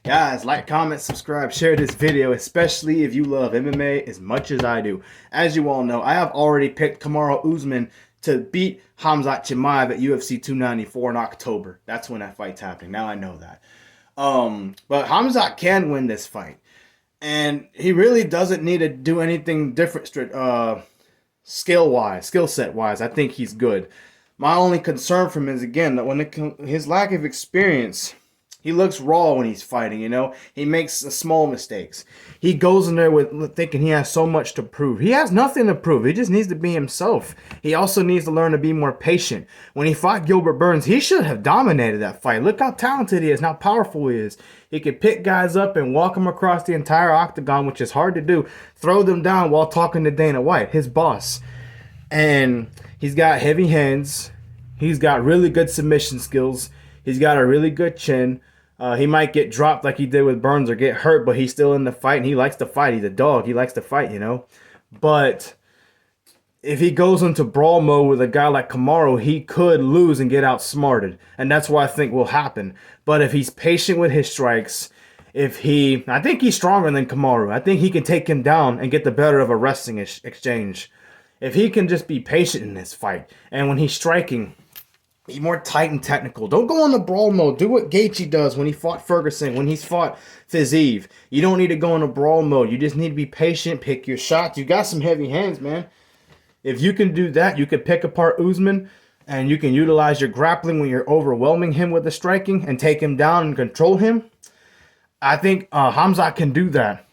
Guys, like, comment, subscribe, share this video, especially if you love MMA as much as I do. As you all know, I have already picked Kamaru Usman to beat Khamzat Chimaev at UFC 294 in October. That's when that fight's happening. Now I know that. But Khamzat can win this fight. And he really doesn't need to do anything different skill set wise. I think he's good. My only concern for him is, again, that his lack of experience. He looks raw when he's fighting, you know. He makes small mistakes. He goes in there with thinking he has so much to prove. He has nothing to prove. He just needs to be himself. He also needs to learn to be more patient. When he fought Gilbert Burns, he should have dominated that fight. Look how talented he is, how powerful he is. He could pick guys up and walk them across the entire octagon, which is hard to do. Throw them down while talking to Dana White, his boss. And he's got heavy hands. He's got really good submission skills. He's got a really good chin. He might get dropped like he did with Burns or get hurt, but he's still in the fight, and he likes to fight. He's a dog. He likes to fight, you know. But if he goes into brawl mode with a guy like Kamaru, he could lose and get outsmarted. And that's what I think will happen. But if he's patient with his strikes, I think he's stronger than Kamaru. I think he can take him down and get the better of a wrestling exchange. If he can just be patient in this fight, and when he's striking, be more tight and technical. Don't go on the brawl mode. Do what Gaethje does when he fought Ferguson, when he's fought Fiziev. You don't need to go in a brawl mode. You just need to be patient, pick your shots. You got some heavy hands, man. If you can do that, you can pick apart Usman, and you can utilize your grappling when you're overwhelming him with the striking and take him down and control him. I think Khamzat can do that.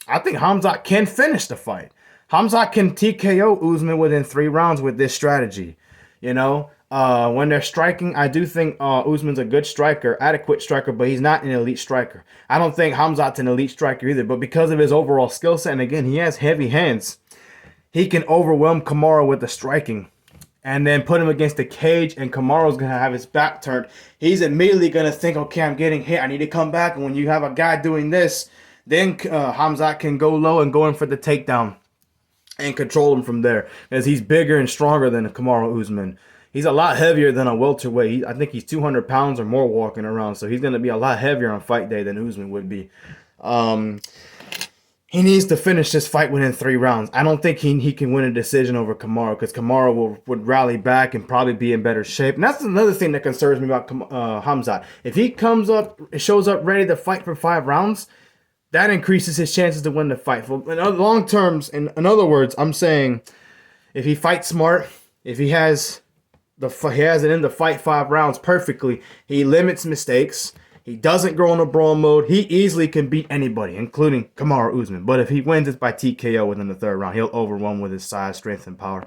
I think Khamzat can finish the fight. Khamzat can TKO Usman within 3 rounds with this strategy. You know, when they're striking, I do think Usman's a good striker, adequate striker, but he's not an elite striker. I don't think Khamzat's an elite striker either, but because of his overall skill set, and again, he has heavy hands, he can overwhelm Kamaru with the striking and then put him against the cage, and Kamaru's going to have his back turned. He's immediately going to think, okay, I'm getting hit. I need to come back. And when you have a guy doing this, then Khamzat can go low and go in for the takedown and control him from there, as he's bigger and stronger than Kamaru Usman. He's a lot heavier than a welterweight. I think he's 200 pounds or more walking around, so he's going to be a lot heavier on fight day than Usman would be. He needs to finish this fight within 3 rounds. I don't think he can win a decision over Kamaru, because Kamaru would rally back and probably be in better shape. And that's another thing that concerns me about Khamzat. If he shows up ready to fight for 5 rounds, that increases his chances to win the fight. In long terms, in other words, I'm saying if he fights smart, if he has it in to fight 5 rounds perfectly, he limits mistakes, he doesn't go in a brawl mode, he easily can beat anybody, including Kamaru Usman. But if he wins it by TKO within the 3rd round, he'll overwhelm with his size, strength, and power.